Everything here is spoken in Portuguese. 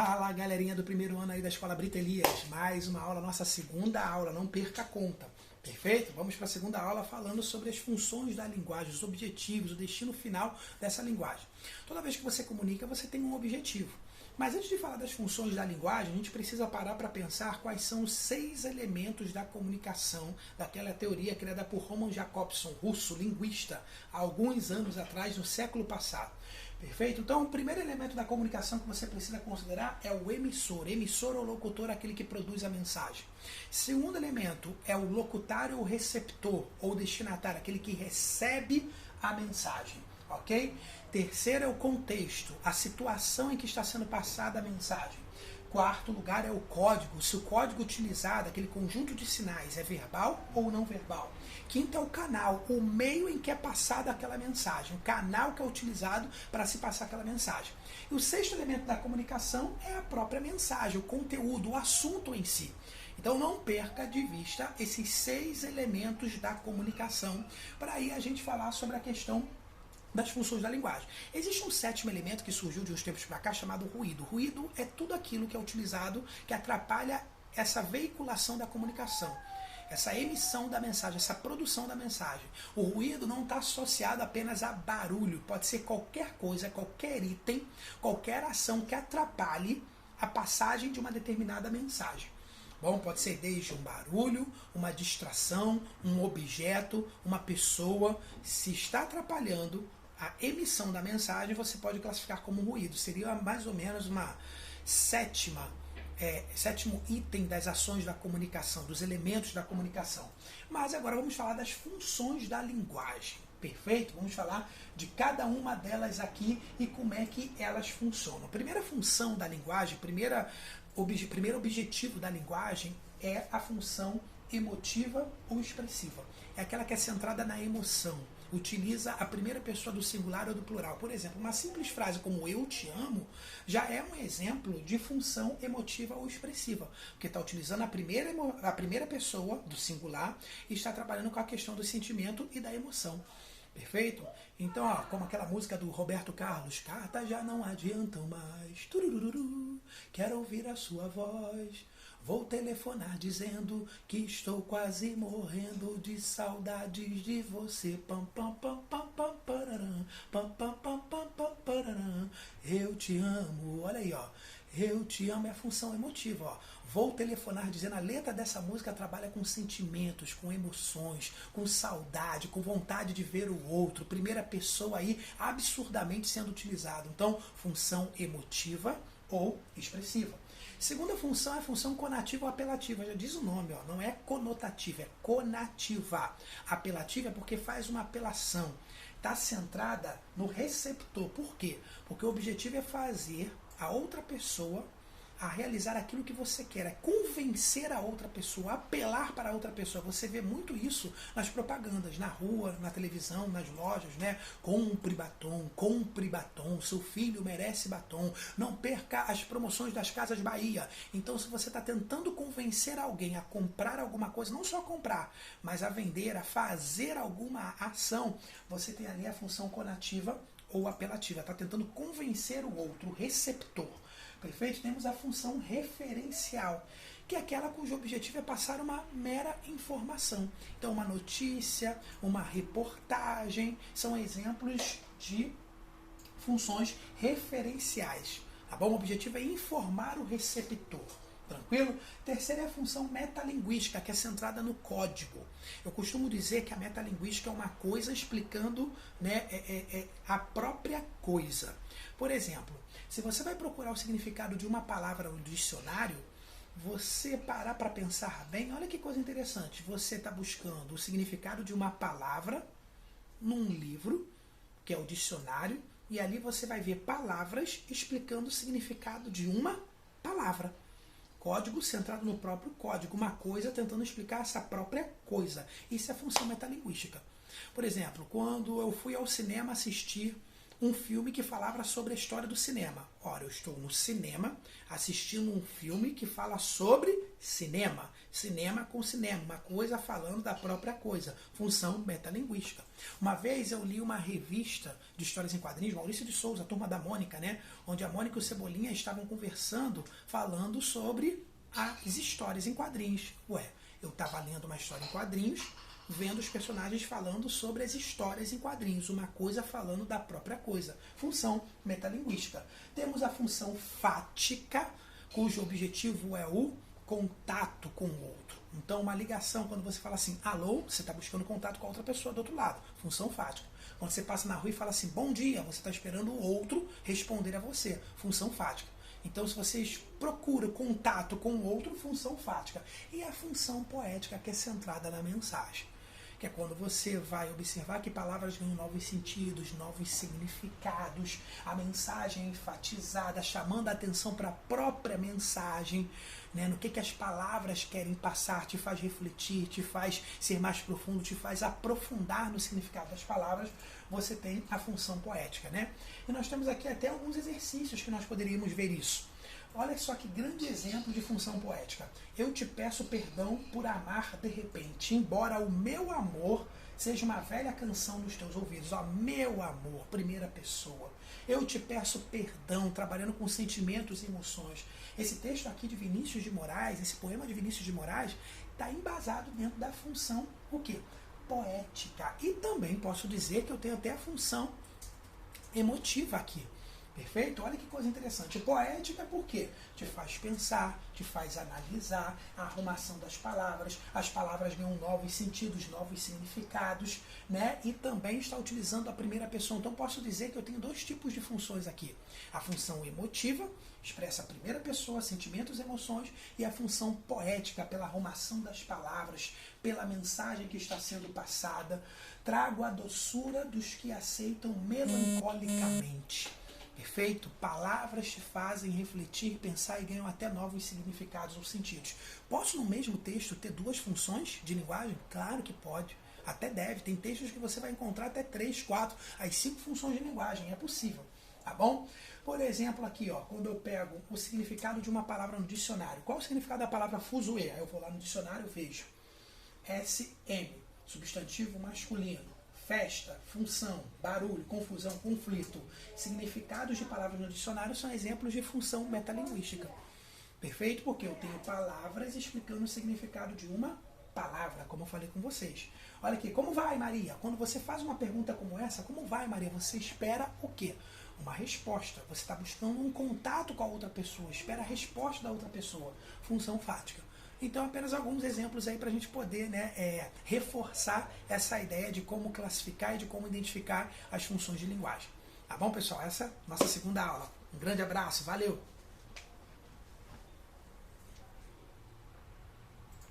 Fala, galerinha do primeiro ano aí da Escola Brita Elias, mais uma aula, nossa segunda aula, não perca a conta, perfeito? Vamos para a segunda aula falando sobre as funções da linguagem, os objetivos, o destino final dessa linguagem. Toda vez que você comunica, você tem um objetivo. Mas antes de falar das funções da linguagem, a gente precisa parar para pensar quais são os 6 elementos da comunicação, daquela teoria criada por Roman Jakobson, russo, linguista, há alguns anos atrás, no século passado. Perfeito? Então, o primeiro elemento da comunicação que você precisa considerar é o emissor. Emissor ou locutor, aquele que produz a mensagem. Segundo elemento é o locutário ou receptor, ou destinatário, aquele que recebe a mensagem. Ok? Terceiro é o contexto, a situação em que está sendo passada a mensagem. Quarto lugar é o código, se o código utilizado, aquele conjunto de sinais, é verbal ou não verbal. Quinto é o canal, o meio em que é passada aquela mensagem, o canal que é utilizado para se passar aquela mensagem. E o sexto elemento da comunicação é a própria mensagem, o conteúdo, o assunto em si. Então não perca de vista esses 6 elementos da comunicação, para aí a gente falar sobre a questão das funções da linguagem. Existe um 7º elemento que surgiu de uns tempos para cá chamado ruído. Ruído é tudo aquilo que é utilizado que atrapalha essa veiculação da comunicação, essa emissão da mensagem, essa produção da mensagem. O ruído não está associado apenas a barulho, pode ser qualquer coisa, qualquer item, qualquer ação que atrapalhe a passagem de uma determinada mensagem. Bom, pode ser desde um barulho, uma distração, um objeto, uma pessoa. Se está atrapalhando a emissão da mensagem, você pode classificar como ruído. Seria mais ou menos uma sétimo item das ações da comunicação, dos elementos da comunicação. Mas agora vamos falar das funções da linguagem. Perfeito? Vamos falar de cada uma delas aqui e como é que elas funcionam. A primeira função da linguagem, primeiro objetivo da linguagem é a função emotiva ou expressiva. É aquela que é centrada na emoção. Utiliza a primeira pessoa do singular ou do plural. Por exemplo, uma simples frase como eu te amo já é um exemplo de função emotiva ou expressiva, porque está utilizando a primeira pessoa do singular e está trabalhando com a questão do sentimento e da emoção. Perfeito? Então, ó, como aquela música do Roberto Carlos, cartas já não adiantam mais, turururu, quero ouvir a sua voz, vou telefonar dizendo que estou quase morrendo de saudades de você, pam pam pam pam pam pararam, pam pam pam pam pam pararam, eu te amo, olha aí, ó. Eu te amo é a função emotiva. Ó. Vou telefonar dizendo, a letra dessa música trabalha com sentimentos, com emoções, com saudade, com vontade de ver o outro. Primeira pessoa aí absurdamente sendo utilizado. Então, função emotiva ou expressiva. Segunda função é a função conativa ou apelativa. Já diz o nome, ó, não é conotativa, é conativa. Apelativa é porque faz uma apelação. Está centrada no receptor. Por quê? Porque o objetivo é fazer a outra pessoa a realizar aquilo que você quer, é convencer a outra pessoa, apelar para a outra pessoa. Você vê muito isso nas propagandas, na rua, na televisão, nas lojas, né? Compre batom, seu filho merece batom, não perca as promoções das Casas Bahia. Então, se você está tentando convencer alguém a comprar alguma coisa, não só comprar, mas a vender, a fazer alguma ação, você tem ali a função conativa ou apelativa, está tentando convencer o outro, o receptor. Perfeito? Temos a função referencial, que é aquela cujo objetivo é passar uma mera informação. Então, uma notícia, uma reportagem, são exemplos de funções referenciais. Tá bom? O objetivo é informar o receptor. Tranquilo? Terceira é a função metalinguística, que é centrada no código. Eu costumo dizer que a metalinguística é uma coisa explicando, né, a própria coisa. Por exemplo, se você vai procurar o significado de uma palavra no dicionário, você parar para pensar bem, olha que coisa interessante. Você está buscando o significado de uma palavra num livro, que é o dicionário, e ali você vai ver palavras explicando o significado de uma palavra. Código centrado no próprio código, uma coisa tentando explicar essa própria coisa. Isso é função metalinguística. Por exemplo, quando eu fui ao cinema assistir um filme que falava sobre a história do cinema. Ora, eu estou no cinema assistindo um filme que fala sobre cinema. Cinema com cinema, uma coisa falando da própria coisa. Função metalinguística. Uma vez eu li uma revista de histórias em quadrinhos, Maurício de Souza, a Turma da Mônica, né? Onde a Mônica e o Cebolinha estavam conversando, falando sobre as histórias em quadrinhos. Ué, eu estava lendo uma história em quadrinhos, vendo os personagens falando sobre as histórias em quadrinhos, uma coisa falando da própria coisa. Função metalinguística. Temos a função fática, cujo objetivo é o contato com o outro. Então, uma ligação, quando você fala assim, alô, você está buscando contato com a outra pessoa do outro lado. Função fática. Quando você passa na rua e fala assim, bom dia, você está esperando o outro responder a você. Função fática. Então, se vocês procuram contato com o outro, função fática. E a função poética, que é centrada na mensagem. Que é quando você vai observar que palavras ganham novos sentidos, novos significados, a mensagem é enfatizada, chamando a atenção para a própria mensagem, né? No que as palavras querem passar, te faz refletir, te faz ser mais profundo, te faz aprofundar no significado das palavras, você tem a função poética, né? E nós temos aqui até alguns exercícios que nós poderíamos ver isso. Olha só que grande exemplo de função poética. Eu te peço perdão por amar de repente, embora o meu amor seja uma velha canção nos teus ouvidos. Ó, meu amor, primeira pessoa. Eu te peço perdão, trabalhando com sentimentos e emoções. Esse texto aqui de Vinícius de Moraes, esse poema de Vinícius de Moraes, está embasado dentro da função, o quê? Poética. E também posso dizer que eu tenho até a função emotiva aqui. Perfeito? Olha que coisa interessante. Poética por quê? Te faz pensar, te faz analisar a arrumação das palavras, as palavras ganham novos sentidos, novos significados, né? E também está utilizando a primeira pessoa. Então posso dizer que eu tenho dois tipos de funções aqui. A função emotiva, expressa a primeira pessoa, sentimentos e emoções, e a função poética, pela arrumação das palavras, pela mensagem que está sendo passada. Trago a doçura dos que aceitam melancolicamente. Perfeito? Palavras te fazem refletir, pensar e ganham até novos significados ou sentidos. Posso no mesmo texto ter duas funções de linguagem? Claro que pode. Até deve. Tem textos que você vai encontrar até 3, 4, as 5 funções de linguagem. É possível. Tá bom? Por exemplo, aqui, ó, quando eu pego o significado de uma palavra no dicionário. Qual o significado da palavra fuzuê? Aí eu vou lá no dicionário e vejo. SM, substantivo masculino. Festa, função, barulho, confusão, conflito. Significados de palavras no dicionário são exemplos de função metalinguística. Perfeito? Porque eu tenho palavras explicando o significado de uma palavra, como eu falei com vocês. Olha aqui, como vai, Maria? Quando você faz uma pergunta como essa, como vai, Maria? Você espera o quê? Uma resposta. Você está buscando um contato com a outra pessoa, espera a resposta da outra pessoa. Função fática. Então, apenas alguns exemplos aí para a gente poder, né, reforçar essa ideia de como classificar e de como identificar as funções de linguagem. Tá bom, pessoal? Essa é a nossa segunda aula. Um grande abraço, valeu!